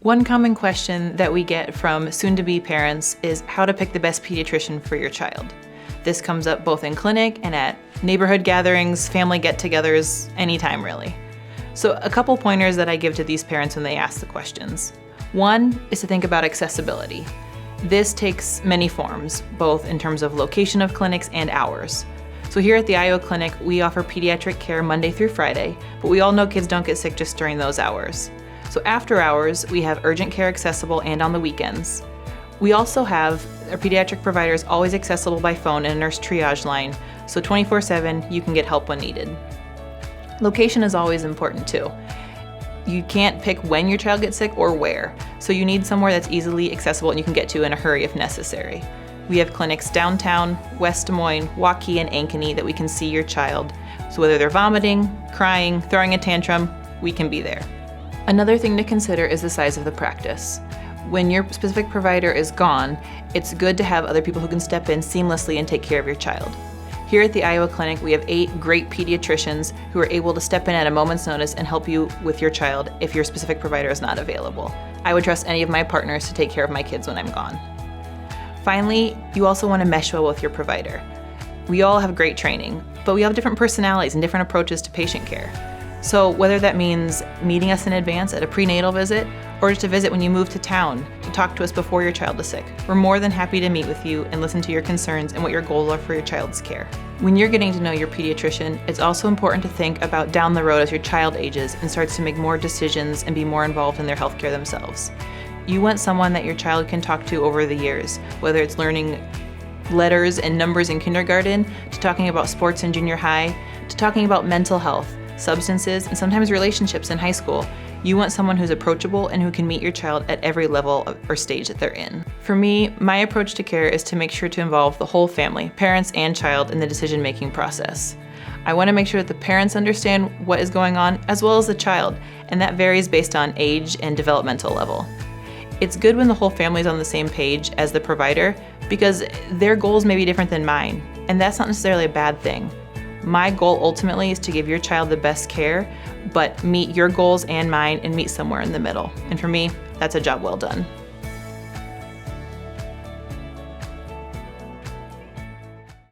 One common question that we get from soon-to-be parents is how to pick the best pediatrician for your child. This comes up both in clinic and at neighborhood gatherings, family get-togethers, anytime really. So a couple pointers that I give to these parents when they ask the questions. One is to think about accessibility. This takes many forms, both in terms of location of clinics and hours. So here at the IO Clinic, we offer pediatric care Monday through Friday, but we all know kids don't get sick just during those hours. So after hours, we have urgent care accessible and on the weekends. We also have our pediatric providers always accessible by phone and a nurse triage line, so 24/7 you can get help when needed. Location is always important too. You can't pick when your child gets sick or where, so you need somewhere that's easily accessible and you can get to in a hurry if necessary. We have clinics downtown, West Des Moines, Waukee, and Ankeny that we can see your child. So whether they're vomiting, crying, throwing a tantrum, we can be there. Another thing to consider is the size of the practice. When your specific provider is gone, it's good to have other people who can step in seamlessly and take care of your child. Here at the Iowa Clinic, we have 8 great pediatricians who are able to step in at a moment's notice and help you with your child if your specific provider is not available. I would trust any of my partners to take care of my kids when I'm gone. Finally, you also want to mesh well with your provider. We all have great training, but we have different personalities and different approaches to patient care. So whether that means meeting us in advance at a prenatal visit or just a visit when you move to town to talk to us before your child is sick, we're more than happy to meet with you and listen to your concerns and what your goals are for your child's care. When you're getting to know your pediatrician, it's also important to think about down the road as your child ages and starts to make more decisions and be more involved in their healthcare themselves. You want someone that your child can talk to over the years, whether it's learning letters and numbers in kindergarten, to talking about sports in junior high, to talking about mental health, substances, and sometimes relationships in high school. You want someone who's approachable and who can meet your child at every level or stage that they're in. For me, my approach to care is to make sure to involve the whole family, parents and child, in the decision-making process. I want to make sure that the parents understand what is going on as well as the child, and that varies based on age and developmental level. It's good when the whole family is on the same page as the provider because their goals may be different than mine, and that's not necessarily a bad thing. My goal ultimately is to give your child the best care, but meet your goals and mine and meet somewhere in the middle. And for me, that's a job well done.